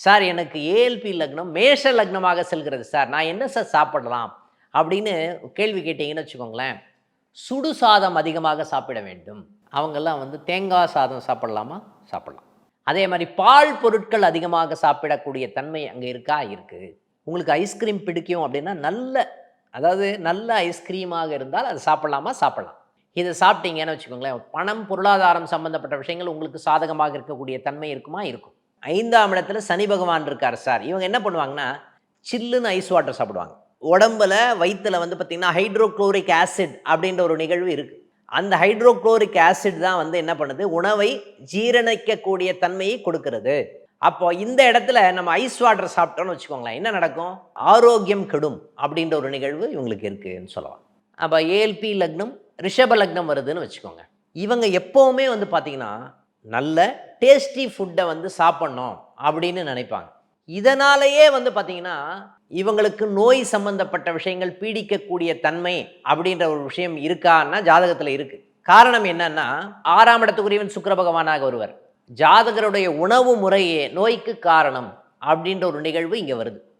Sir எனக்கு ALP லக்னம் மேஷ லக்னமாக செல்கிறது சார், நான் என்ன சார் சாப்பிடலாம் அப்படின்னு கேள்வி கேட்டீங்கன்னு வச்சுக்கோங்களேன். சுடு சாதம் அதிகமாக சாப்பிட வேண்டும். அவங்கெல்லாம் வந்து தேங்காய் சாதம் சாப்பிடலாமா? சாப்பிடலாம். அதே மாரி பால் பொருட்கள் அதிகமாக சாப்பிடக்கூடிய தன்மை அங்க இருக்கா? இருக்கு. உங்களுக்கு ஐஸ்கிரீம் பிடிக்கும் அப்படின்னா, நல்ல ஐஸ்கிரீமாக இருந்தால் அது சாப்பிடலாமா? சாப்பிடலாம். இத சாப்பிட்டீங்கன்னு வச்சுக்கோங்களேன், பணம், பொருளாதாரம் சம்பந்தப்பட்ட விஷயங்கள் உங்களுக்கு சாதகமாக இருக்கக்கூடிய தன்மை இருக்குமா? இருக்கும். 5ஆம் இடத்துல சனி பகவான் இருக்கார் சார். இவங்க என்ன பண்ணுவாங்கன்னா, சில்லுன்னு ஐஸ் வாட்டர் சாப்பிடுவாங்க. உடம்புல, வயித்துல வந்து பார்த்தீங்கன்னா, ஹைட்ரோகுளோரிக் ஆசிட் அப்படின்ற ஒரு நிகழ்வு இருக்கு. அந்த ஹைட்ரோகுளோரிக் ஆசிட் தான் வந்து என்ன பண்ணுது, உணவை ஜீரணிக்கக்கூடிய தன்மையை கொடுக்கிறது. அப்போ இந்த இடத்துல நம்ம ஐஸ் வாட்டர் சாப்பிட்டோம்னு வச்சுக்கோங்களேன், என்ன நடக்கும்? ஆரோக்கியம் கெடும் அப்படின்ற ஒரு நிகழ்வு இவங்களுக்கு இருக்குன்னு சொல்லலாம். அப்ப ஏஎல்பி லக்னம், ரிஷப லக்னம் வருதுன்னு வச்சுக்கோங்க. இவங்க எப்பவுமே வந்து பார்த்தீங்கன்னா, நல்ல டேஸ்டி ஃபுட்டை வந்து சாப்பிடணும் அப்படின்னு நினைப்பாங்க. இதனாலேயே வந்து பார்த்தீங்கன்னா, இவங்களுக்கு நோய் சம்பந்தப்பட்ட விஷயங்கள் பீடிக்கக்கூடிய தன்மை அப்படின்ற ஒரு விஷயம் இருக்கான்னா ஜாதகத்தில் இருக்கு. காரணம் என்னன்னா, 6ஆம் இடத்துக்குரியவன் சுக்கிர பகவானாக வருவர். ஜாதகருடைய உணவு முறையே நோய்க்கு காரணம் அப்படின்ற ஒரு நிகழ்வு இங்க வருது.